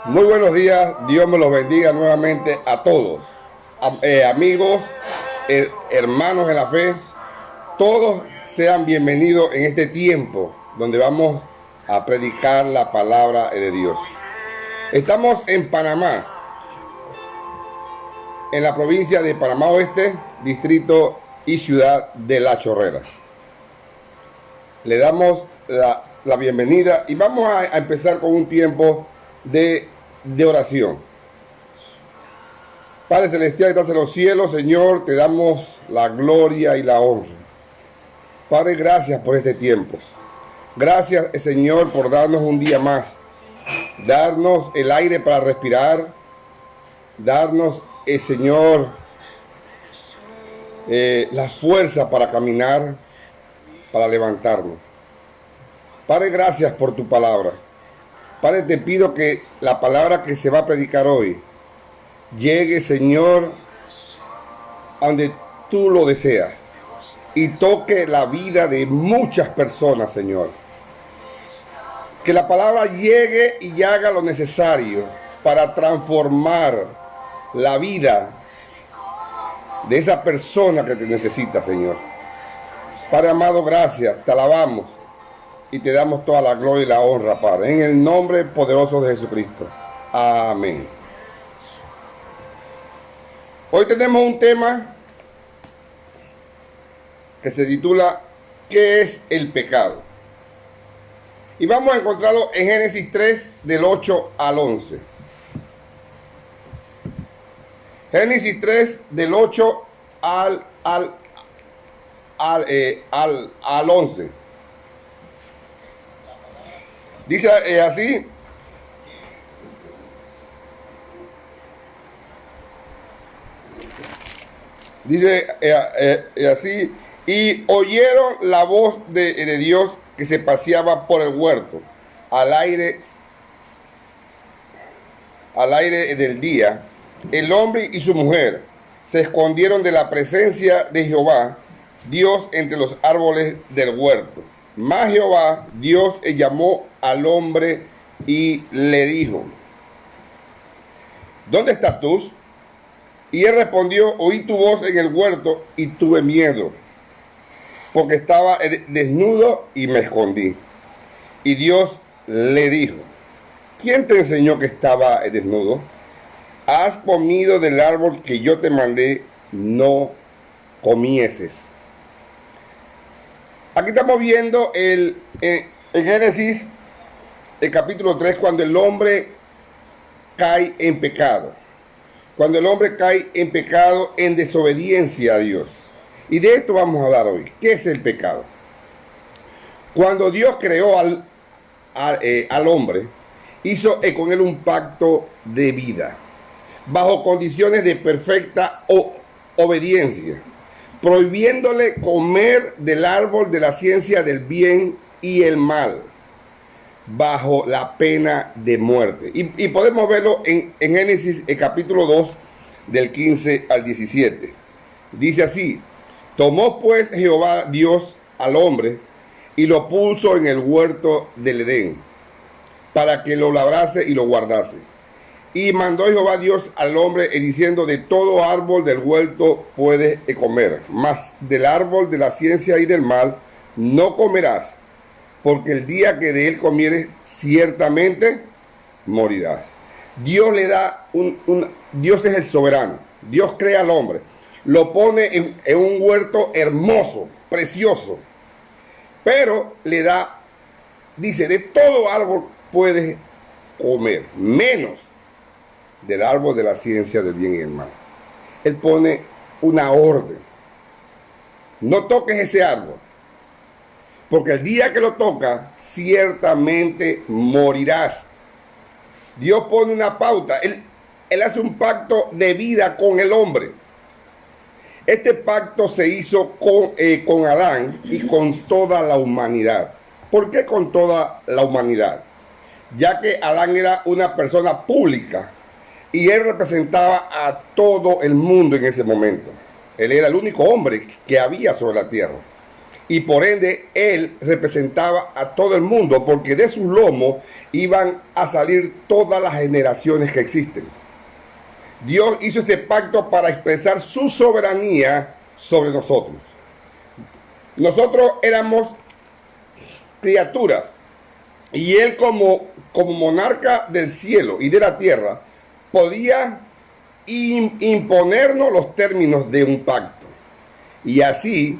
Muy buenos días, Dios me los bendiga nuevamente a todos, amigos, hermanos en la fe, todos sean bienvenidos en este tiempo donde vamos a predicar la palabra de Dios. Estamos en Panamá, en la provincia de Panamá Oeste, distrito y ciudad de La Chorrera. Le damos la bienvenida y vamos a empezar con un tiempo de oración. Padre Celestial que estás en los cielos, Señor, te damos la gloria y la honra. Padre, gracias por este tiempo. Gracias, Señor, por darnos un día más. Darnos el aire para respirar. Darnos, Señor, las fuerzas para caminar, para levantarnos. Padre, gracias por tu palabra. Padre, te pido que la palabra que se va a predicar hoy llegue, Señor, a donde tú lo deseas y toque la vida de muchas personas, Señor. Que la palabra llegue y haga lo necesario para transformar la vida de esa persona que te necesita, Señor. Padre amado, gracias, te alabamos y te damos toda la gloria y la honra, Padre, en el nombre poderoso de Jesucristo. Amén. Hoy tenemos un tema que se titula ¿qué es el pecado? Y vamos a encontrarlo en Génesis 3, del 8 al 11. Génesis 3, del 8 al 11. Dice así. Dice así. Y oyeron la voz de Dios que se paseaba por el huerto al aire del día. El hombre y su mujer se escondieron de la presencia de Jehová, Dios, entre los árboles del huerto. Mas Jehová, Dios, llamó al hombre y le dijo: ¿dónde estás tú? Y él respondió: oí tu voz en el huerto y tuve miedo, porque estaba desnudo y me escondí. Y Dios le dijo: ¿quién te enseñó que estaba desnudo? Has comido del árbol que yo te mandé, no comieses. Aquí estamos viendo en Génesis, el capítulo 3, cuando el hombre cae en pecado. Cuando el hombre cae en pecado, en desobediencia a Dios. Y de esto vamos a hablar hoy. ¿Qué es el pecado? Cuando Dios creó al hombre, hizo con él un pacto de vida, bajo condiciones de perfecta obediencia, prohibiéndole comer del árbol de la ciencia del bien y el mal, bajo la pena de muerte. Y podemos verlo en Génesis, el capítulo 2, del 15 al 17. Dice así: tomó pues Jehová Dios al hombre y lo puso en el huerto del Edén, para que lo labrase y lo guardase. Y mandó Jehová Dios al hombre diciendo: de todo árbol del huerto puedes comer, mas del árbol de la ciencia y del mal no comerás, porque el día que de él comieres ciertamente morirás. Dios le da Dios es el soberano. Dios crea al hombre, lo pone en un huerto hermoso, precioso, pero le da, dice, de todo árbol puedes comer, menos del árbol de la ciencia del bien y el mal. Él pone una orden: no toques ese árbol, porque el día que lo tocas, ciertamente morirás. Dios pone una pauta. Él hace un pacto de vida con el hombre. Este pacto se hizo con Adán y con toda la humanidad. ¿Por qué con toda la humanidad? Ya que Adán era una persona pública y él representaba a todo el mundo en ese momento. Él era el único hombre que había sobre la tierra. y por ende él representaba a todo el mundo, porque de sus lomos iban a salir todas las generaciones que existen. Dios hizo este pacto para expresar su soberanía sobre nosotros. Nosotros éramos criaturas y él como monarca del cielo y de la tierra podía imponernos los términos de un pacto y así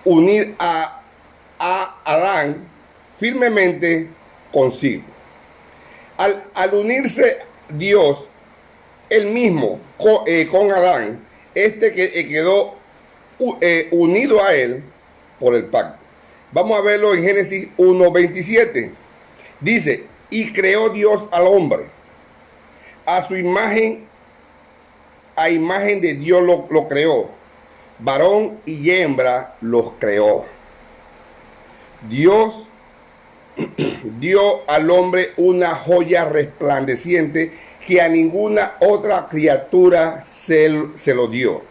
unir a Adán firmemente consigo. Al unirse Dios él mismo con Adán, que quedó unido a él por el pacto. Vamos a verlo en Génesis 1:27. Dice, y creó Dios al hombre, a su imagen, a imagen de Dios lo creó, varón y hembra los creó. Dios dio al hombre una joya resplandeciente que a ninguna otra criatura se lo dio.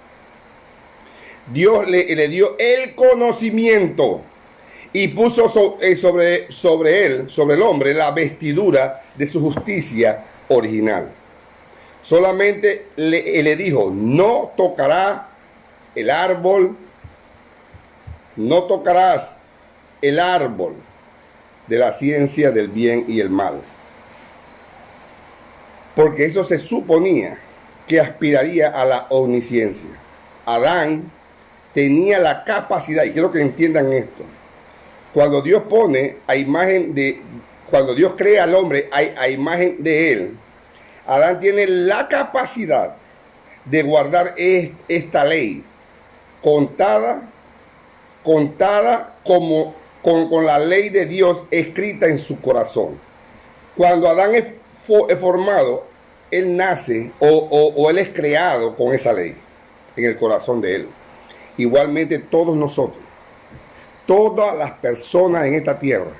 Dios le dio el conocimiento y puso sobre él, sobre el hombre, la vestidura de su justicia original. Solamente le dijo, no tocarás el árbol, no tocarás el árbol de la ciencia del bien y el mal. Porque eso se suponía que aspiraría a la omnisciencia. Adán tenía la capacidad, y quiero que entiendan esto, cuando Dios cuando Dios crea al hombre a imagen de él, Adán tiene la capacidad de guardar esta ley contada como con la ley de Dios escrita en su corazón. Cuando Adán es formado, él nace o él es creado con esa ley en el corazón de él. Igualmente todos nosotros, todas las personas en esta tierra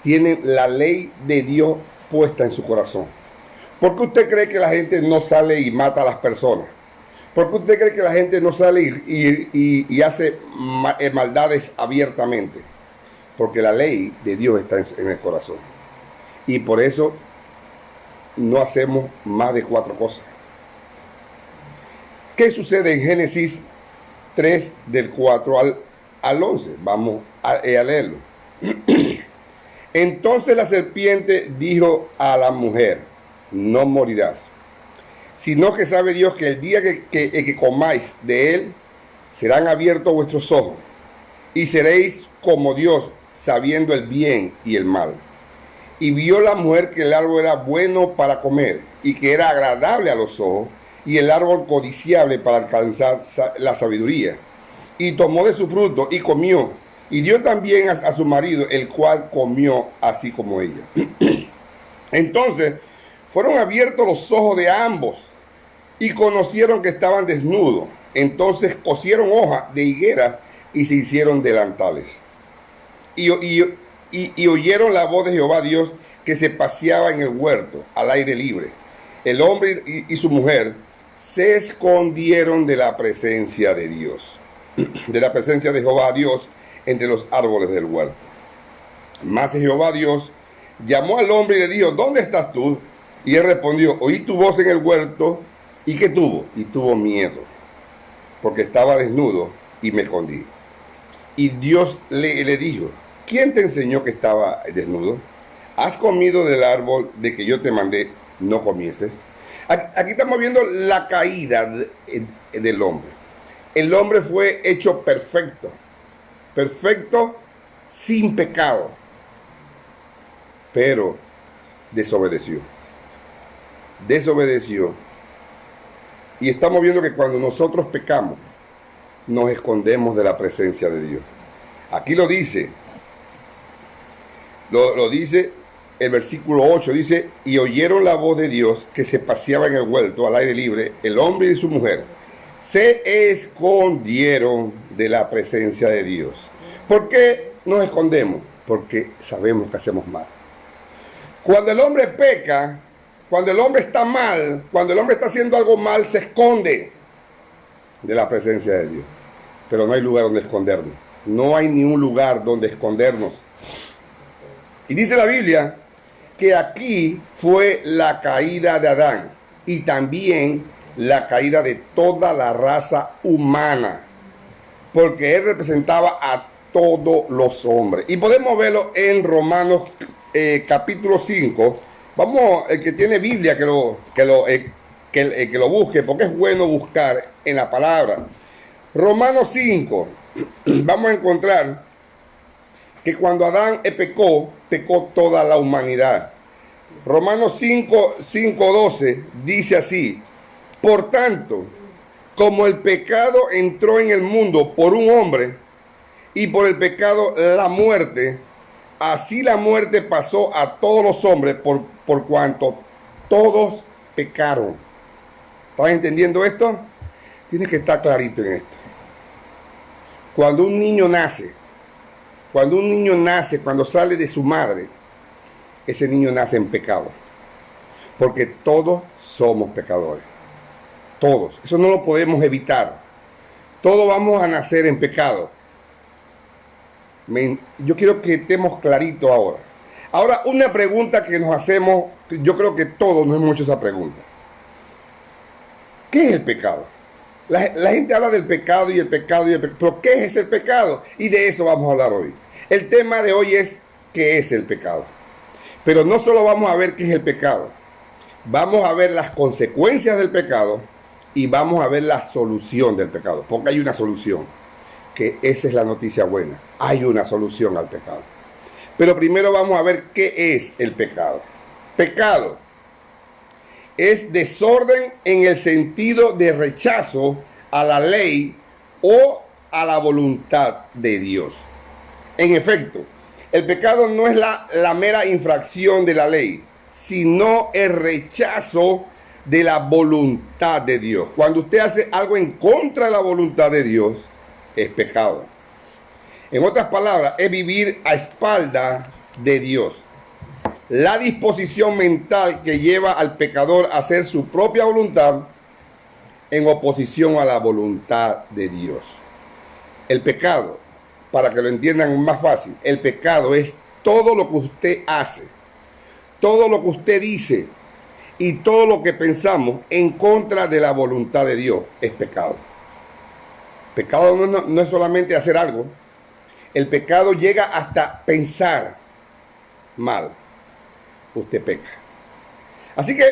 tienen la ley de Dios puesta en su corazón. ¿Por qué usted cree que la gente no sale y mata a las personas? ¿Por qué usted cree que la gente no sale y hace maldades abiertamente? Porque la ley de Dios está en el corazón. Y por eso no hacemos más de 4 cosas. ¿Qué sucede en Génesis 3 del 4 al 11? Vamos a leerlo. Entonces la serpiente dijo a la mujer, no morirás, sino que sabe Dios que el día que comáis de él, serán abiertos vuestros ojos, y seréis como Dios, sabiendo el bien y el mal. Y vio la mujer que el árbol era bueno para comer, y que era agradable a los ojos, y el árbol codiciable para alcanzar la sabiduría. Y tomó de su fruto, y comió, y dio también a su marido, el cual comió así como ella. Entonces fueron abiertos los ojos de ambos, y conocieron que estaban desnudos. Entonces cosieron hojas de higueras, y se hicieron delantales. Y oyeron la voz de Jehová Dios, que se paseaba en el huerto, al aire libre. El hombre y su mujer se escondieron de la presencia de Dios, de la presencia de Jehová Dios, entre los árboles del huerto. Mas Jehová Dios llamó al hombre y le dijo, ¿dónde estás tú? Y él respondió, oí tu voz en el huerto. ¿Y qué tuvo? Y tuvo miedo, porque estaba desnudo y me escondí. Y Dios le dijo, ¿quién te enseñó que estaba desnudo? ¿Has comido del árbol de que yo te mandé no comieses? Aquí estamos viendo la caída del hombre. El hombre fue hecho perfecto, perfecto sin pecado, pero desobedeció. Y estamos viendo que cuando nosotros pecamos, nos escondemos de la presencia de Dios. Aquí lo dice, lo dice el versículo 8, dice, y oyeron la voz de Dios que se paseaba en el huerto al aire libre, el hombre y su mujer se escondieron de la presencia de Dios. ¿Por qué nos escondemos? Porque sabemos que hacemos mal. Cuando el hombre peca, cuando el hombre está mal, cuando el hombre está haciendo algo mal, se esconde de la presencia de Dios. Pero no hay lugar donde escondernos. No hay ni un lugar donde escondernos. Y dice la Biblia que aquí fue la caída de Adán y también la caída de toda la raza humana, porque él representaba a todos los hombres. Y podemos verlo en Romanos capítulo 5. Vamos, el que tiene Biblia que lo busque, porque es bueno buscar en la palabra. Romanos 5, vamos a encontrar que cuando Adán pecó toda la humanidad. Romanos 5:12 dice así: por tanto, como el pecado entró en el mundo por un hombre, y por el pecado la muerte, así la muerte pasó a todos los hombres por cuanto todos pecaron. ¿Estás entendiendo esto? Tienes que estar clarito en esto. Cuando un niño nace, cuando sale de su madre, ese niño nace en pecado. Porque todos somos pecadores. Todos. Eso no lo podemos evitar. Todos vamos a nacer en pecado. Yo quiero que estemos claritos ahora. Ahora, una pregunta que nos hacemos, yo creo que todos nos hemos hecho esa pregunta. ¿Qué es el pecado? La gente habla del pecado y el pecado y el pecado. ¿Pero qué es el pecado? Y de eso vamos a hablar hoy. El tema de hoy es ¿qué es el pecado? Pero no solo vamos a ver qué es el pecado. Vamos a ver las consecuencias del pecado y vamos a ver la solución del pecado. Porque hay una solución. Que esa es la noticia buena. Hay una solución al pecado. Pero primero vamos a ver qué es el pecado. Pecado es desorden en el sentido de rechazo a la ley o a la voluntad de Dios. En efecto, el pecado no es la mera infracción de la ley, sino el rechazo de la voluntad de Dios. Cuando usted hace algo en contra de la voluntad de Dios, es pecado. En otras palabras, es vivir a espaldas de Dios. La disposición mental que lleva al pecador a hacer su propia voluntad en oposición a la voluntad de Dios. El pecado, para que lo entiendan más fácil, el pecado es todo lo que usted hace, todo lo que usted dice y todo lo que pensamos en contra de la voluntad de Dios es pecado. Pecado no es solamente hacer algo. El pecado llega hasta pensar mal. Usted peca. Así que,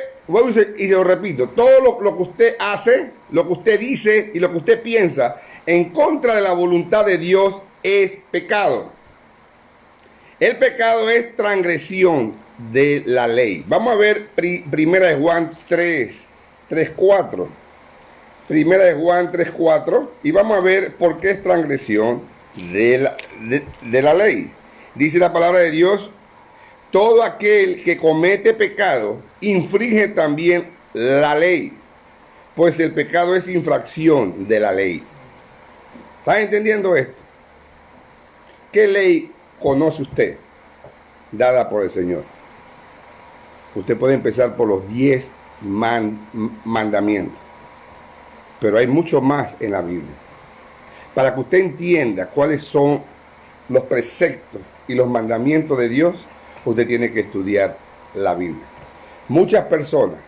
y se lo repito, todo lo que usted hace, lo que usted dice y lo que usted piensa en contra de la voluntad de Dios es pecado. El pecado es transgresión de la ley. Vamos a ver Primera de Juan 3:4. Primera de Juan 3:4 y vamos a ver por qué es transgresión de la ley. Dice la palabra de Dios: todo aquel que comete pecado infringe también la ley, pues el pecado es infracción de la ley. ¿Está entendiendo esto? ¿Qué ley conoce usted dada por el Señor? Usted puede empezar por los 10 mandamientos, pero hay mucho más en la Biblia. Para que usted entienda cuáles son los preceptos y los mandamientos de Dios, usted tiene que estudiar la Biblia. Muchas personas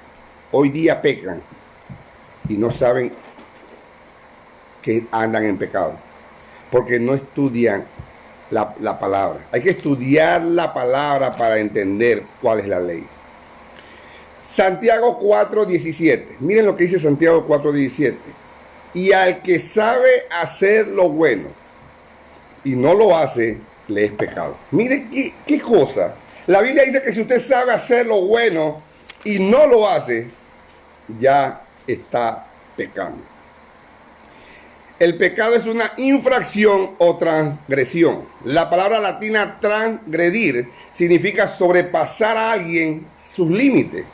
hoy día pecan y no saben que andan en pecado, porque no estudian la palabra. Hay que estudiar la palabra para entender cuál es la ley. Santiago 4:17. Miren lo que dice Santiago 4:17. Y al que sabe hacer lo bueno y no lo hace, le es pecado. Mire qué cosa. La Biblia dice que si usted sabe hacer lo bueno y no lo hace, ya está pecando. El pecado es una infracción o transgresión. La palabra latina transgredir significa sobrepasar a alguien sus límites.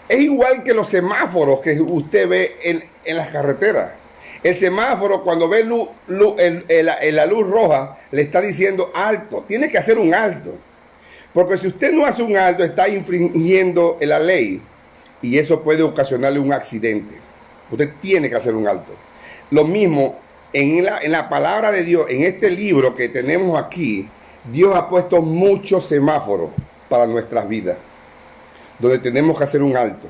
Es igual que los semáforos que usted ve en las carreteras. El semáforo, cuando ve la luz roja, le está diciendo alto. Tiene que hacer un alto. Porque si usted no hace un alto, está infringiendo la ley. Y eso puede ocasionarle un accidente. Usted tiene que hacer un alto. Lo mismo En la palabra de Dios, en este libro que tenemos aquí, Dios ha puesto muchos semáforos para nuestras vidas, donde tenemos que hacer un alto.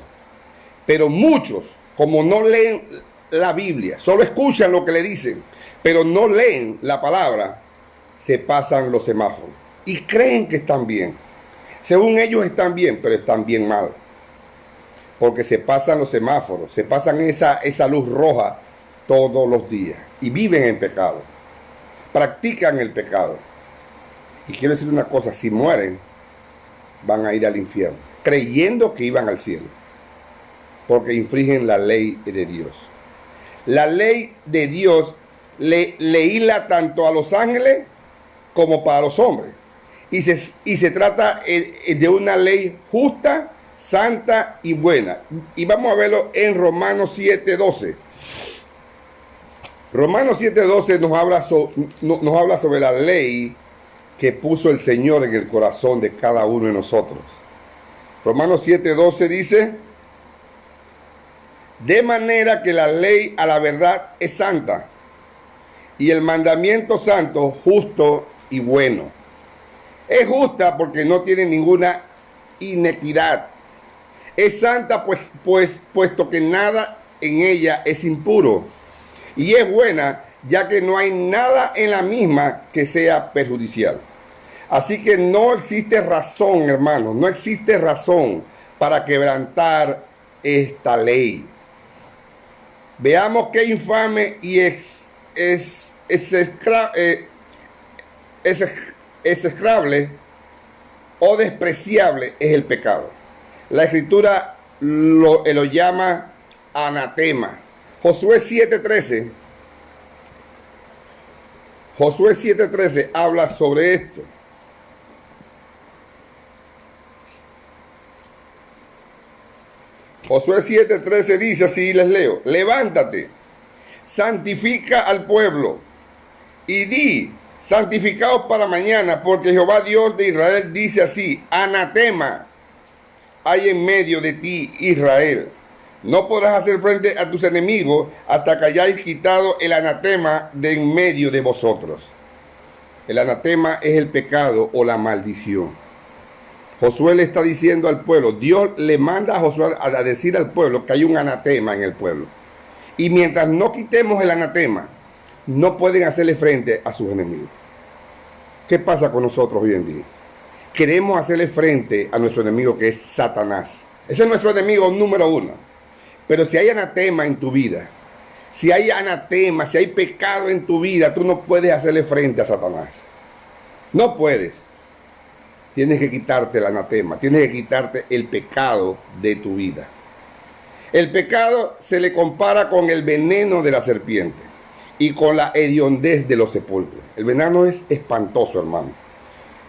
Pero muchos, como no leen la Biblia, solo escuchan lo que le dicen, pero no leen la palabra, se pasan los semáforos y creen que están bien. Según ellos están bien, pero están bien mal. Porque se pasan los semáforos, se pasan esa luz roja todos los días y viven en pecado. Practican el pecado. Y quiero decir una cosa, si mueren, van a ir al infierno, creyendo que iban al cielo, porque infringen la ley de Dios. La ley de Dios le hila tanto a los ángeles como para los hombres. Y se trata de una ley justa, santa y buena. Y vamos a verlo en Romanos 7:12. Romanos 7:12 nos habla sobre la ley que puso el Señor en el corazón de cada uno de nosotros. Romanos 7:12 dice: de manera que la ley a la verdad es santa, y el mandamiento santo, justo y bueno. Es justa porque no tiene ninguna inequidad. Es santa puesto que nada en ella es impuro. Y es buena ya que no hay nada en la misma que sea perjudicial. Así que no existe razón, hermanos, no existe razón para quebrantar esta ley. Veamos qué infame y execrable o despreciable es el pecado. La Escritura lo llama anatema. Josué 7:13 habla sobre esto. Josué 7:13 dice así, les leo: levántate, santifica al pueblo y di: santificaos para mañana, porque Jehová Dios de Israel dice así: anatema hay en medio de ti, Israel. No podrás hacer frente a tus enemigos hasta que hayáis quitado el anatema de en medio de vosotros. El anatema es el pecado o la maldición. Josué le está diciendo al pueblo, Dios le manda a Josué a decir al pueblo que hay un anatema en el pueblo. Y mientras no quitemos el anatema, no pueden hacerle frente a sus enemigos. ¿Qué pasa con nosotros hoy en día? Queremos hacerle frente a nuestro enemigo, que es Satanás. Ese es nuestro enemigo número uno. Pero si hay anatema en tu vida, si hay anatema, si hay pecado en tu vida, tú no puedes hacerle frente a Satanás. No puedes. Tienes que quitarte el anatema, tienes que quitarte el pecado de tu vida. El pecado se le compara con el veneno de la serpiente y con la hediondez de los sepulcros. El veneno es espantoso, hermano.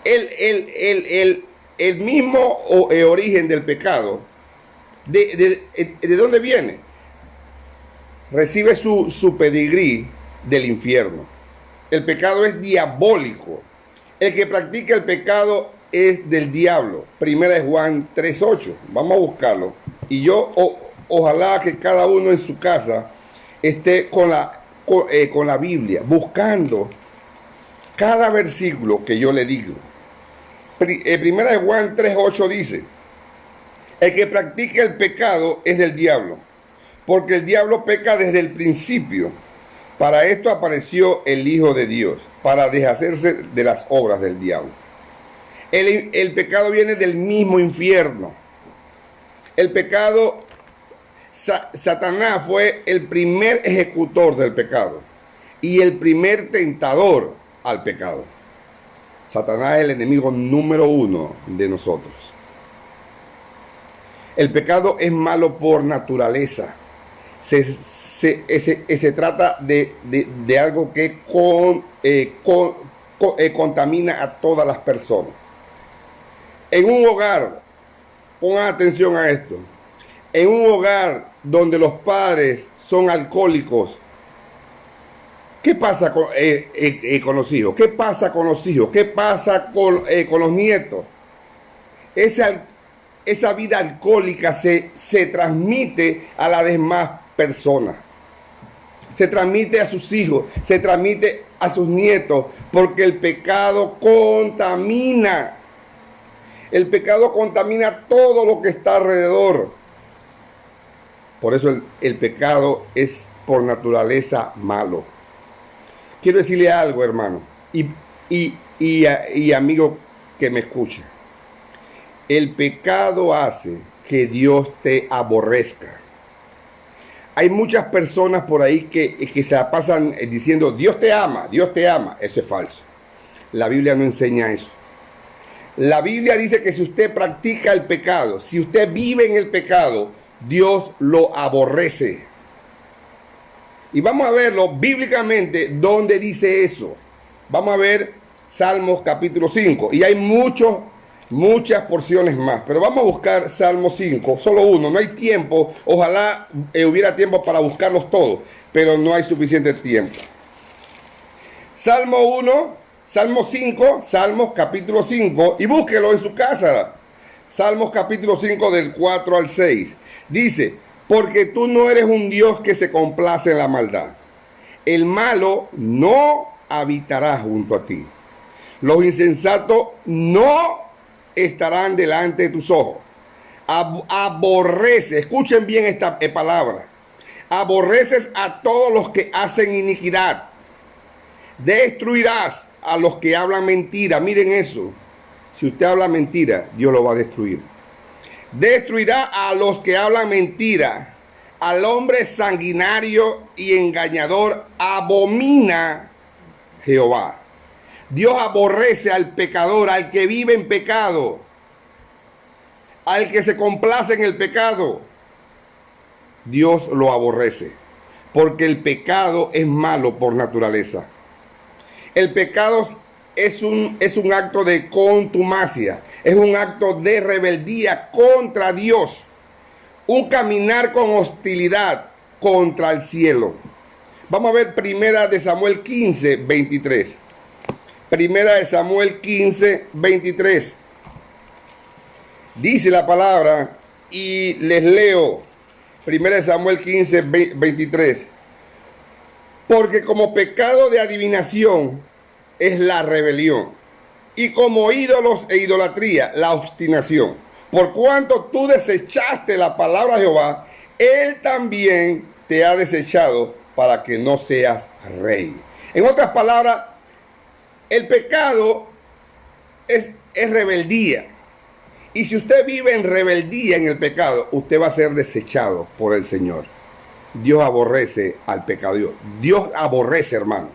El mismo origen del pecado, ¿de dónde viene? Recibe su pedigrí del infierno. El pecado es diabólico. El que practica el pecado es del diablo. Primera de Juan 3:8. Vamos a buscarlo. Y yo ojalá que cada uno en su casa esté con la Biblia, buscando cada versículo que yo le digo. Primera de Juan 3:8 dice: el que practica el pecado es del diablo, porque el diablo peca desde el principio. Para esto apareció el Hijo de Dios, para deshacerse de las obras del diablo. El pecado viene del mismo infierno. El pecado, Satanás fue el primer ejecutor del pecado y el primer tentador al pecado. Satanás es el enemigo número uno de nosotros. El pecado es malo por naturaleza. Se trata de algo que contamina a todas las personas. En un hogar, pongan atención a esto, en un hogar donde los padres son alcohólicos, ¿qué pasa con los hijos? ¿Qué pasa con los hijos? ¿Qué pasa con los nietos? Esa vida alcohólica se transmite a las demás personas. se transmite a sus hijos, se transmite a sus nietos, porque el pecado contamina. El pecado contamina todo lo que está alrededor. Por eso el pecado es por naturaleza malo. Quiero decirle algo, hermano, y amigo que me escucha. El pecado hace que Dios te aborrezca. Hay muchas personas por ahí que se la pasan diciendo, Dios te ama, Dios te ama. Eso es falso. La Biblia no enseña eso. La Biblia dice que si usted practica el pecado, si usted vive en el pecado, Dios lo aborrece. Y vamos a verlo bíblicamente donde dice eso. Vamos a ver Salmos capítulo 5. Y hay muchas porciones más. Pero vamos a buscar Salmo 5, solo uno. No hay tiempo. Ojalá hubiera tiempo para buscarlos todos. Pero no hay suficiente tiempo. Salmo 1, Salmo 5, Salmos capítulo 5. Y búsquelo en su casa. Salmos capítulo 5 del 4 al 6. Dice, porque tú no eres un Dios que se complace en la maldad. El malo no habitará junto a ti. Los insensatos no estarán delante de tus ojos. Aborrece, escuchen bien esta palabra. Aborreces a todos los que hacen iniquidad. Destruirás a los que hablan mentira. Miren eso. Si usted habla mentira, Dios lo va a destruir. Destruirá a los que hablan mentira. Al hombre sanguinario y engañador abomina Jehová. Dios aborrece al pecador, al que vive en pecado, al que se complace en el pecado. Dios lo aborrece, porque el pecado es malo por naturaleza. El pecado es un acto de contumacia, es un acto de rebeldía contra Dios, un caminar con hostilidad contra el cielo. Vamos a ver Primera de Samuel 15, 23. Primera de Samuel 15, 23. Dice la palabra y les leo. Primera de Samuel 15, 23. Porque como pecado de adivinación es la rebelión, y como ídolos e idolatría la obstinación. Por cuanto tú desechaste la palabra de Jehová, Él también te ha desechado para que no seas rey. En otras palabras, el pecado es rebeldía. Y si usted vive en rebeldía en el pecado, usted va a ser desechado por el Señor. Dios aborrece al pecador. Dios aborrece, hermano.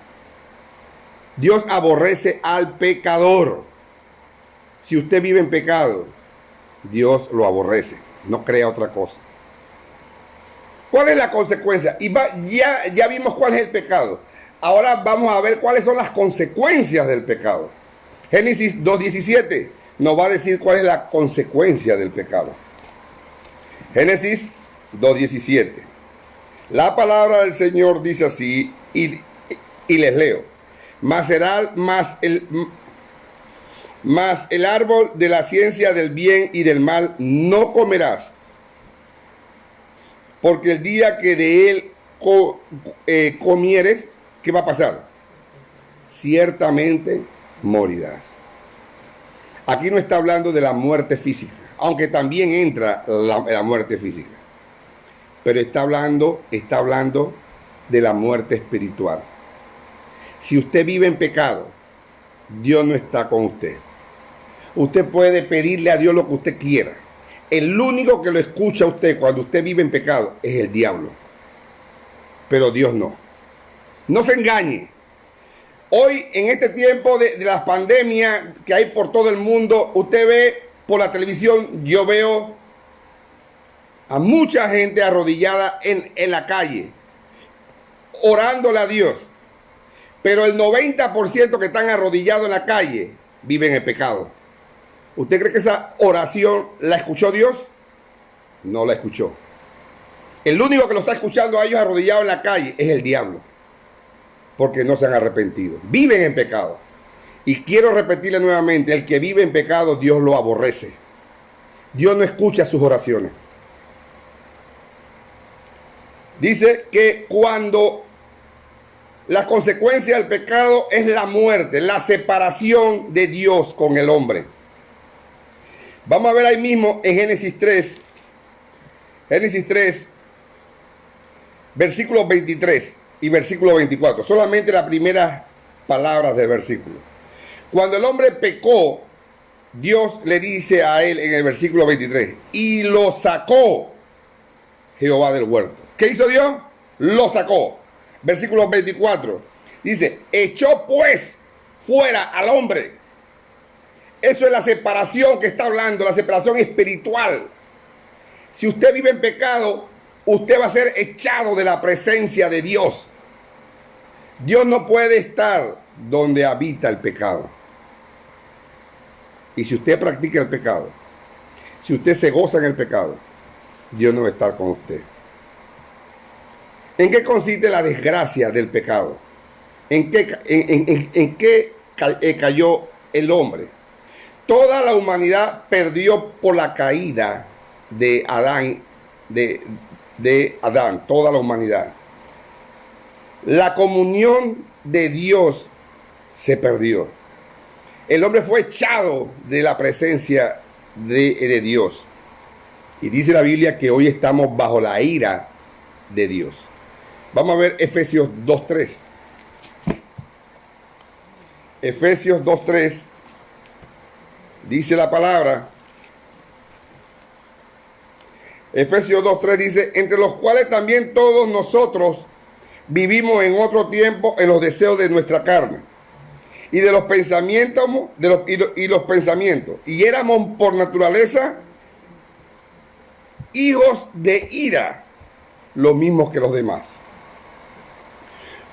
Dios aborrece al pecador. Si usted vive en pecado, Dios lo aborrece. No crea otra cosa. ¿Cuál es la consecuencia? Y ya vimos cuál es el pecado. Ahora vamos a ver cuáles son las consecuencias del pecado. Génesis 2:17 nos va a decir cuál es la consecuencia del pecado. Génesis 2:17. La palabra del Señor dice así, y les leo. Mas el árbol de la ciencia del bien y del mal no comerás, porque el día que de él comieres, ¿qué va a pasar? Ciertamente morirás. Aquí no está hablando de la muerte física, aunque también entra la muerte física. Pero está hablando de la muerte espiritual. Si usted vive en pecado, Dios no está con usted. Usted puede pedirle a Dios lo que usted quiera. El único que lo escucha a usted cuando usted vive en pecado es el diablo. Pero Dios no. No se engañe. Hoy, en este tiempo de las pandemias que hay por todo el mundo, usted ve por la televisión, yo veo a mucha gente arrodillada en la calle, orándole a Dios. Pero el 90% que están arrodillados en la calle viven en pecado. ¿Usted cree que esa oración la escuchó Dios? No la escuchó. El único que lo está escuchando a ellos arrodillados en la calle es el diablo. Porque no se han arrepentido. Viven en pecado. Y quiero repetirle nuevamente, el que vive en pecado, Dios lo aborrece. Dios no escucha sus oraciones. Dice que cuando La consecuencia del pecado es la muerte, la separación de Dios con el hombre. Vamos a ver ahí mismo en Génesis 3, versículos 23 y versículo 24. Solamente las primeras palabras del versículo. Cuando el hombre pecó, Dios le dice a él en el versículo 23, y lo sacó Jehová del huerto. ¿Qué hizo Dios? Lo sacó. Versículo 24 dice, echó pues fuera al hombre. Eso es la separación que está hablando, la separación espiritual. Si usted vive en pecado, usted va a ser echado de la presencia de Dios. Dios no puede estar donde habita el pecado. Y si usted practica el pecado, si usted se goza en el pecado, Dios no va a estar con usted. ¿En qué consiste la desgracia del pecado? ¿En qué cayó el hombre? Toda la humanidad perdió por la caída de Adán, de Adán, toda la humanidad. La comunión de Dios se perdió. El hombre fue echado de la presencia de Dios. Y dice la Biblia que hoy estamos bajo la ira de Dios. Vamos a ver Efesios 2:3. Efesios 2:3 dice la palabra. Efesios 2:3 dice, entre los cuales también todos nosotros vivimos en otro tiempo en los deseos de nuestra carne y de los pensamientos, los pensamientos, y éramos por naturaleza hijos de ira, lo mismo que los demás.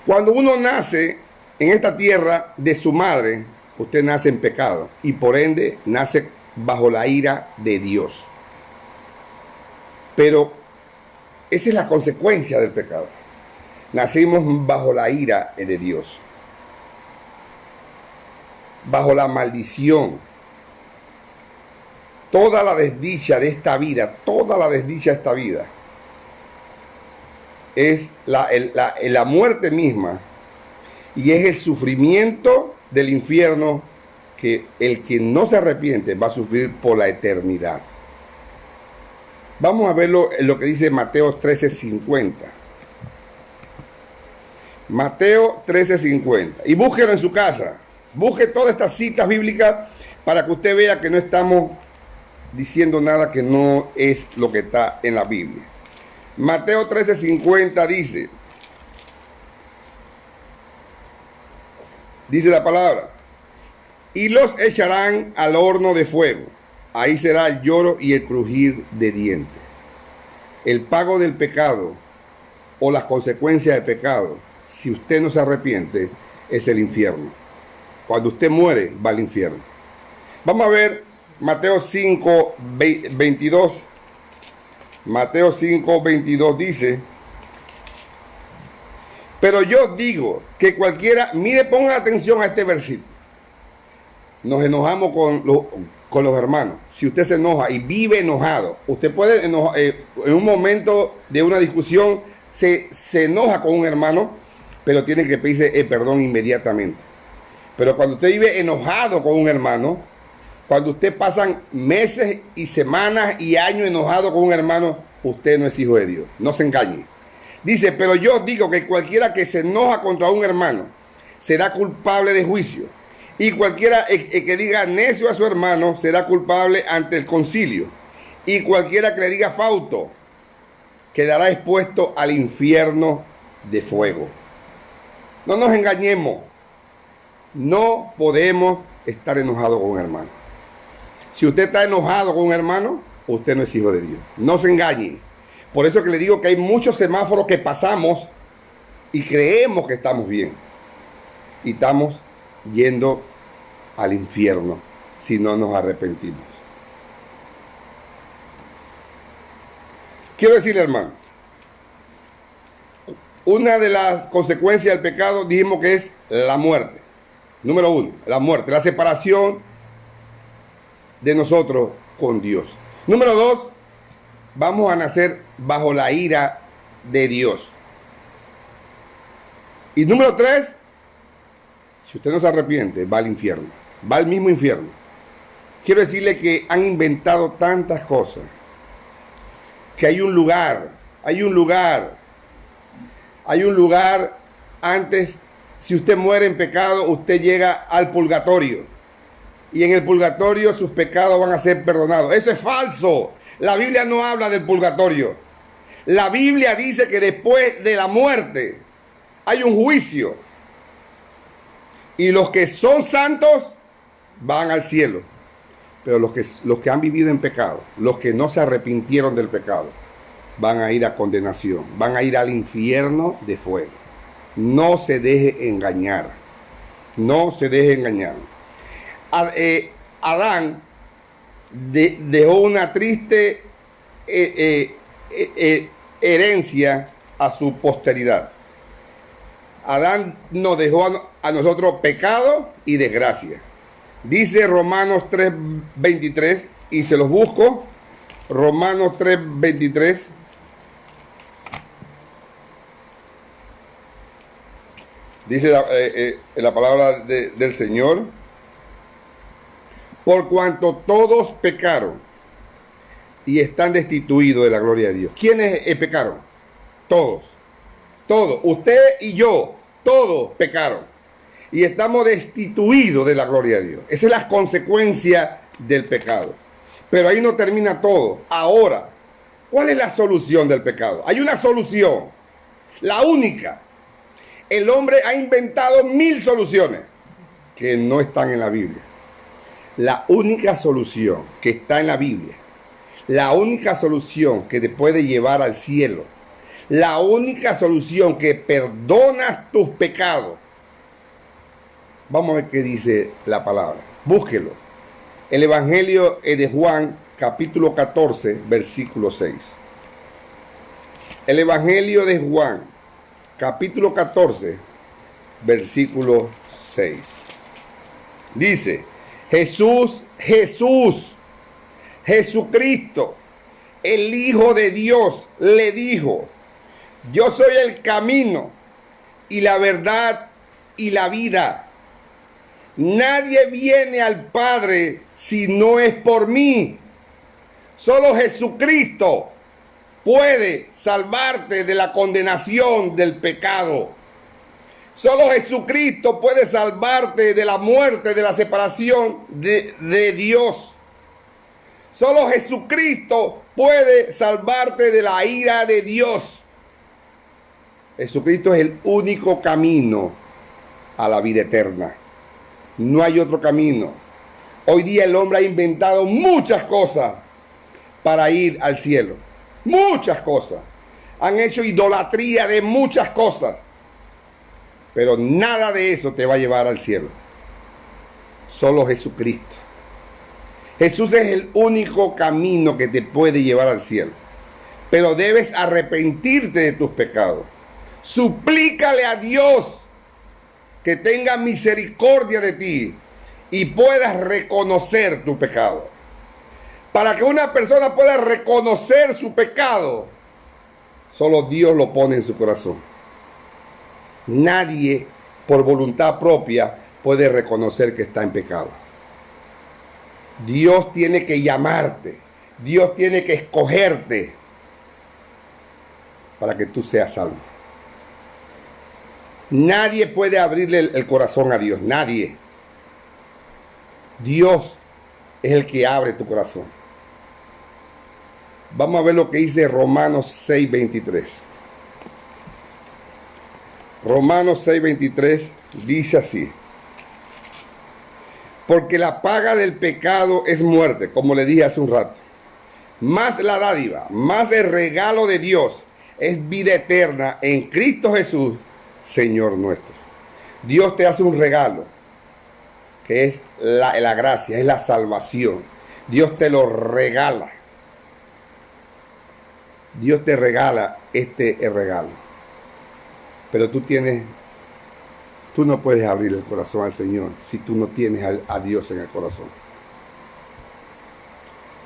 Cuando uno nace en esta tierra de su madre, usted nace en pecado y por ende nace bajo la ira de Dios. Pero esa es la consecuencia del pecado. Nacimos bajo la ira de Dios, bajo la maldición. Toda la desdicha de esta vida, es la muerte misma y es el sufrimiento del infierno que el que no se arrepiente va a sufrir por la eternidad. Vamos a verlo en lo que dice Mateo 13:50. Mateo 13:50. Y búsquelo en su casa. Busque todas estas citas bíblicas para que usted vea que no estamos diciendo nada que no es lo que está en la Biblia. Mateo 13:50 dice la palabra, y los echarán al horno de fuego. Ahí será el lloro y el crujir de dientes. El pago del pecado o las consecuencias del pecado, si usted no se arrepiente, es el infierno. Cuando usted muere, va al infierno. Vamos a ver Mateo 5:22. Mateo 5:22 dice, pero yo digo que cualquiera, mire, ponga atención a este versículo. Nos enojamos con los hermanos. Si usted se enoja y vive enojado, usted puede enojar, en un momento de una discusión se enoja con un hermano, pero tiene que pedirse el perdón inmediatamente. Pero cuando usted vive enojado con un hermano, cuando usted pasan meses y semanas y años enojado con un hermano, usted no es hijo de Dios. No se engañe. Dice, pero yo digo que cualquiera que se enoja contra un hermano será culpable de juicio. Y cualquiera que diga necio a su hermano será culpable ante el concilio. Y cualquiera que le diga fausto quedará expuesto al infierno de fuego. No nos engañemos. No podemos estar enojados con un hermano. Si usted está enojado con un hermano, usted no es hijo de Dios. No se engañe. Por eso que le digo que hay muchos semáforos que pasamos y creemos que estamos bien. Y estamos yendo al infierno si no nos arrepentimos. Quiero decirle, hermano, una de las consecuencias del pecado dijimos que es la muerte. Número 1, la muerte, la separación de nosotros con Dios. Número 2, vamos a nacer bajo la ira de Dios. Y número 3, si usted no se arrepiente, va al infierno, va al mismo infierno. Quiero decirle que han inventado tantas cosas, que hay un lugar antes. Si usted muere en pecado, usted llega al purgatorio. Y en el purgatorio sus pecados van a ser perdonados. Eso es falso. La Biblia no habla del purgatorio. La Biblia dice que después de la muerte hay un juicio. Y los que son santos van al cielo. Pero los que han vivido en pecado, los que no se arrepintieron del pecado, van a ir a condenación. Van a ir al infierno de fuego. No se deje engañar. No se deje engañar. Adán dejó una triste herencia a su posteridad. Adán nos dejó a nosotros pecado y desgracia. Dice Romanos 3:23, y se los busco. Romanos 3:23. Dice la palabra del Señor: por cuanto todos pecaron y están destituidos de la gloria de Dios. ¿Quiénes pecaron? Todos. Todos. Usted y yo, todos pecaron. Y estamos destituidos de la gloria de Dios. Esa es la consecuencia del pecado. Pero ahí no termina todo. Ahora, ¿cuál es la solución del pecado? Hay una solución. La única. El hombre ha inventado 1000 soluciones que no están en la Biblia. La única solución que está en la Biblia, la única solución que te puede llevar al cielo, la única solución que perdona tus pecados. Vamos a ver qué dice la palabra. Búsquelo. El Evangelio de Juan, capítulo 14, versículo 6. El Evangelio de Juan, capítulo 14, versículo 6. Dice: Jesucristo, el Hijo de Dios, le dijo: yo soy el camino y la verdad y la vida. Nadie viene al Padre si no es por mí. Solo Jesucristo puede salvarte de la condenación del pecado. Solo Jesucristo puede salvarte de la muerte, de la separación de Dios. Solo Jesucristo puede salvarte de la ira de Dios. Jesucristo es el único camino a la vida eterna. No hay otro camino. Hoy día el hombre ha inventado muchas cosas para ir al cielo. Muchas cosas. Han hecho idolatría de muchas cosas. Pero nada de eso te va a llevar al cielo. Solo Jesucristo. Jesús es el único camino que te puede llevar al cielo. Pero debes arrepentirte de tus pecados. Suplícale a Dios que tenga misericordia de ti y puedas reconocer tu pecado. Para que una persona pueda reconocer su pecado, solo Dios lo pone en su corazón. Nadie por voluntad propia puede reconocer que está en pecado. Dios tiene que llamarte. Dios tiene que escogerte para que tú seas salvo. Nadie puede abrirle el corazón a Dios. Nadie. Dios es el que abre tu corazón. Vamos a ver lo que dice Romanos 6:23. Romanos 6:23 dice así: porque la paga del pecado es muerte, como le dije hace un rato. Más la dádiva, más el regalo de Dios es vida eterna en Cristo Jesús, Señor nuestro. Dios te hace un regalo, que es la gracia, es la salvación. Dios te lo regala. Dios te regala este regalo. Pero tú no puedes abrir el corazón al Señor si tú no tienes a Dios en el corazón.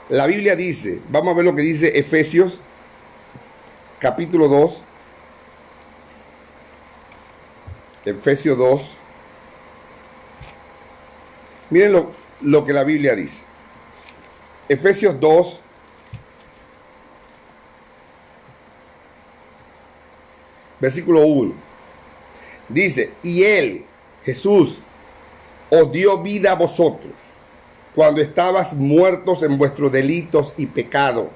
La Biblia dice, vamos a ver lo que dice Efesios, capítulo 2, Efesios 2. Miren lo que la Biblia dice. Efesios 2, versículo 1. Dice, y Él, Jesús, os dio vida a vosotros cuando estabas muertos en vuestros delitos y pecados.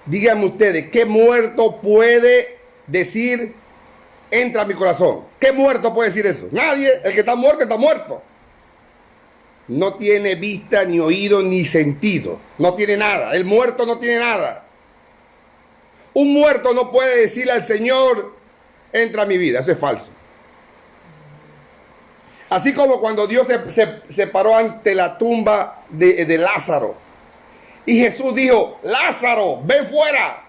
Díganme ustedes, ¿qué muerto puede decir, entra a mi corazón? ¿Qué muerto puede decir eso? Nadie. El que está muerto, está muerto. No tiene vista, ni oído, ni sentido. No tiene nada. El muerto no tiene nada. Un muerto no puede decirle al Señor, entra a mi vida. Eso es falso. Así como cuando Dios se paró ante la tumba de Lázaro. Y Jesús dijo, Lázaro, ven fuera.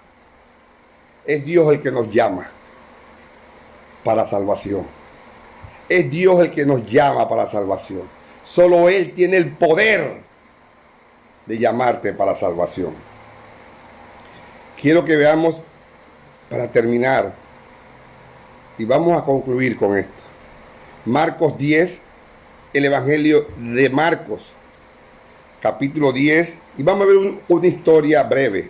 Es Dios el que nos llama para salvación. Es Dios el que nos llama para salvación. Solo Él tiene el poder de llamarte para salvación. Quiero que veamos, para terminar, y vamos a concluir con esto. Marcos 10, el Evangelio de Marcos, capítulo 10, y vamos a ver una historia breve.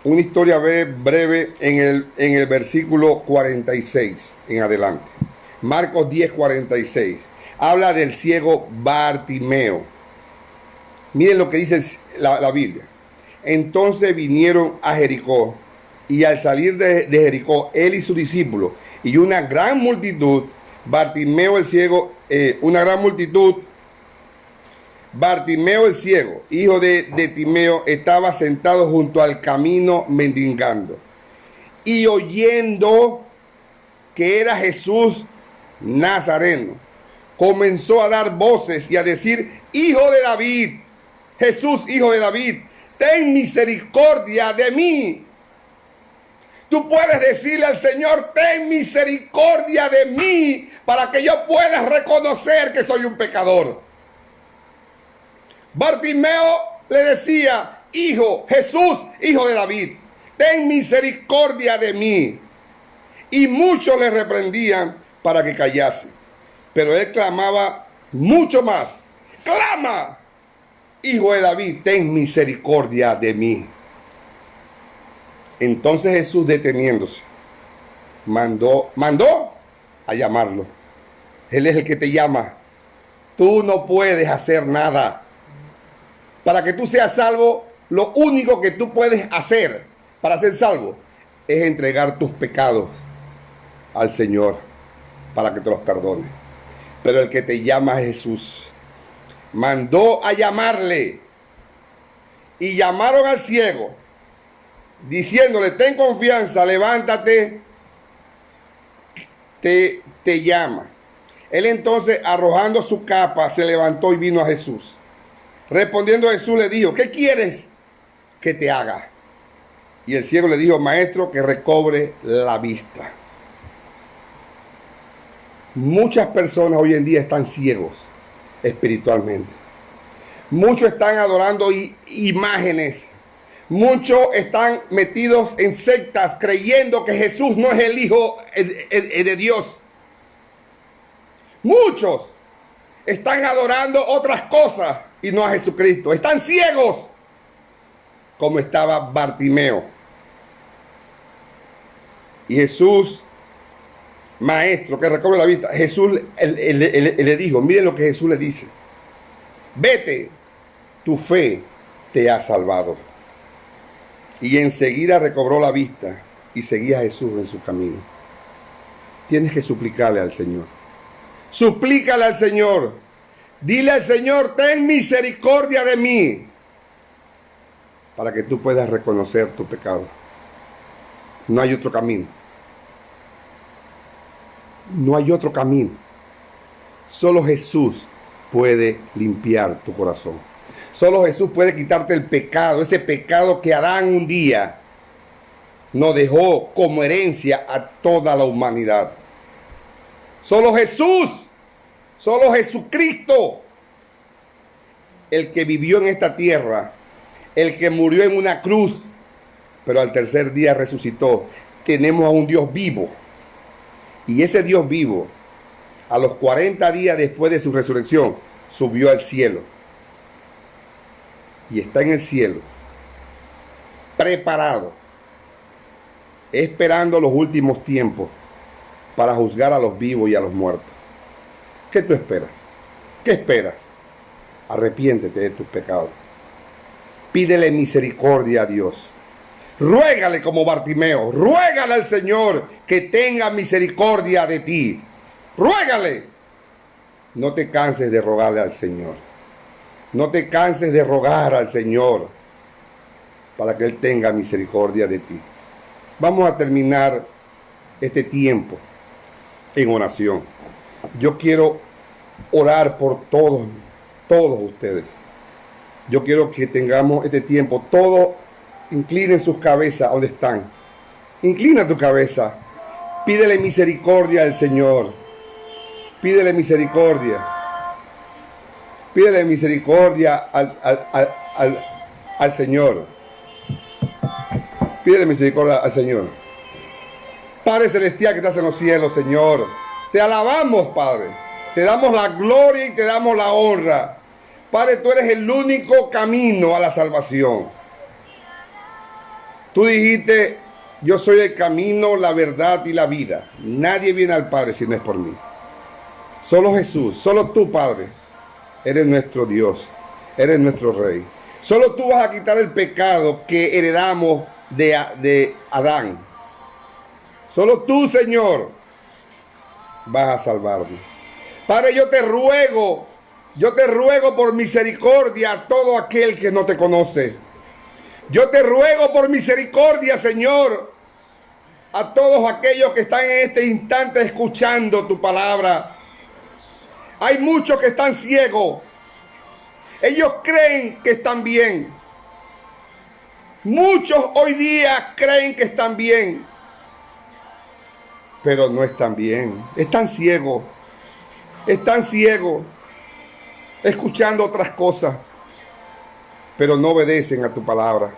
Una historia breve en el versículo 46 en adelante. Marcos 10, 46. Habla del ciego Bartimeo. Miren lo que dice la Biblia. Entonces vinieron a Jericó, y al salir de Jericó, él y sus discípulos, y una gran multitud, Bartimeo el ciego, Bartimeo el ciego, hijo de Timeo, estaba sentado junto al camino mendigando. Y oyendo que era Jesús Nazareno, comenzó a dar voces y a decir, Hijo de David, Jesús, Hijo de David, ten misericordia de mí. Tú puedes decirle al Señor, ten misericordia de mí, para que yo pueda reconocer que soy un pecador. Bartimeo le decía, Hijo, Jesús, Hijo de David, ten misericordia de mí. Y muchos le reprendían para que callase. Pero él clamaba mucho más. ¡Clama! Hijo de David, ten misericordia de mí. Entonces Jesús, deteniéndose, mandó a llamarlo. Él es el que te llama. Tú no puedes hacer nada. Para que tú seas salvo, lo único que tú puedes hacer para ser salvo es entregar tus pecados al Señor para que te los perdone. Pero el que te llama es Jesús. Mandó a llamarle, y llamaron al ciego, diciéndole, ten confianza, levántate, te llama. Él entonces, arrojando su capa, se levantó y vino a Jesús. Respondiendo Jesús le dijo, ¿qué quieres que te haga? Y el ciego le dijo, Maestro, que recobre la vista. Muchas personas hoy en día están ciegos espiritualmente. Muchos están adorando imágenes. Muchos están metidos en sectas creyendo que Jesús no es el Hijo de Dios. Muchos están adorando otras cosas y no a Jesucristo. Están ciegos como estaba Bartimeo. Y Jesús, Maestro, que recobre la vista, Jesús le dijo, miren lo que Jesús le dice. Vete, tu fe te ha salvado. Y enseguida recobró la vista y seguía a Jesús en su camino. Tienes que suplicarle al Señor. Suplícale al Señor. Dile al Señor, ten misericordia de mí. Para que tú puedas reconocer tu pecado. No hay otro camino. No hay otro camino. Solo Jesús puede limpiar tu corazón. Solo Jesús puede quitarte el pecado, ese pecado que Adán un día nos dejó como herencia a toda la humanidad. Solo Jesús, solo Jesucristo, el que vivió en esta tierra, el que murió en una cruz, pero al tercer día resucitó. Tenemos a un Dios vivo Y ese Dios vivo, a los 40 días después de su resurrección, subió al cielo. Y está en el cielo, preparado, esperando los últimos tiempos para juzgar a los vivos y a los muertos. ¿Qué tú esperas? ¿Qué esperas? Arrepiéntete de tus pecados. Pídele misericordia a Dios. Ruégale como Bartimeo. Ruégale al Señor que tenga misericordia de ti. Ruégale. No te canses de rogarle al Señor. No te canses de rogar al Señor para que Él tenga misericordia de ti. Vamos a terminar este tiempo en oración. Yo quiero orar por todos ustedes. Yo quiero que tengamos este tiempo. Todos inclinen sus cabezas donde están. Inclina tu cabeza. Pídele misericordia al Señor. Pídele misericordia. Pídele misericordia al Señor. Pídele misericordia al Señor. Padre celestial que estás en los cielos, Señor. Te alabamos, Padre. Te damos la gloria y te damos la honra. Padre, tú eres el único camino a la salvación. Tú dijiste, yo soy el camino, la verdad y la vida. Nadie viene al Padre si no es por mí. Solo Jesús, solo tú, Padre, eres nuestro Dios, eres nuestro Rey. Solo tú vas a quitar el pecado que heredamos de Adán. Solo tú, Señor, vas a salvarnos. Padre, yo te ruego por misericordia a todo aquel que no te conoce. Yo te ruego por misericordia, Señor, a todos aquellos que están en este instante escuchando tu palabra. Hay muchos que están ciegos. Ellos creen que están bien. Muchos hoy día creen que están bien, pero no están bien. Están ciegos. Están ciegos, escuchando otras cosas, pero no obedecen a tu palabra.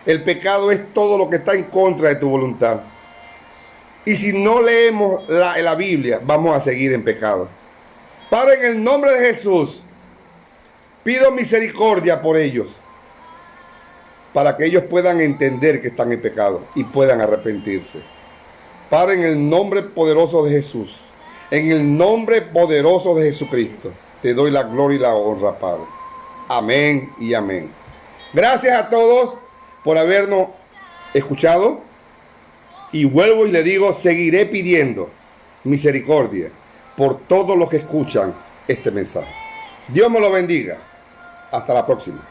El pecado es todo lo que está en contra de tu voluntad. Y si no leemos la Biblia, vamos a seguir en pecado. Padre, en el nombre de Jesús, pido misericordia por ellos, para que ellos puedan entender que están en pecado y puedan arrepentirse. Padre, en el nombre poderoso de Jesús, en el nombre poderoso de Jesucristo, te doy la gloria y la honra, Padre. Amén y amén. Gracias a todos por habernos escuchado. Y vuelvo y le digo, seguiré pidiendo misericordia por todos los que escuchan este mensaje. Dios me lo bendiga. Hasta la próxima.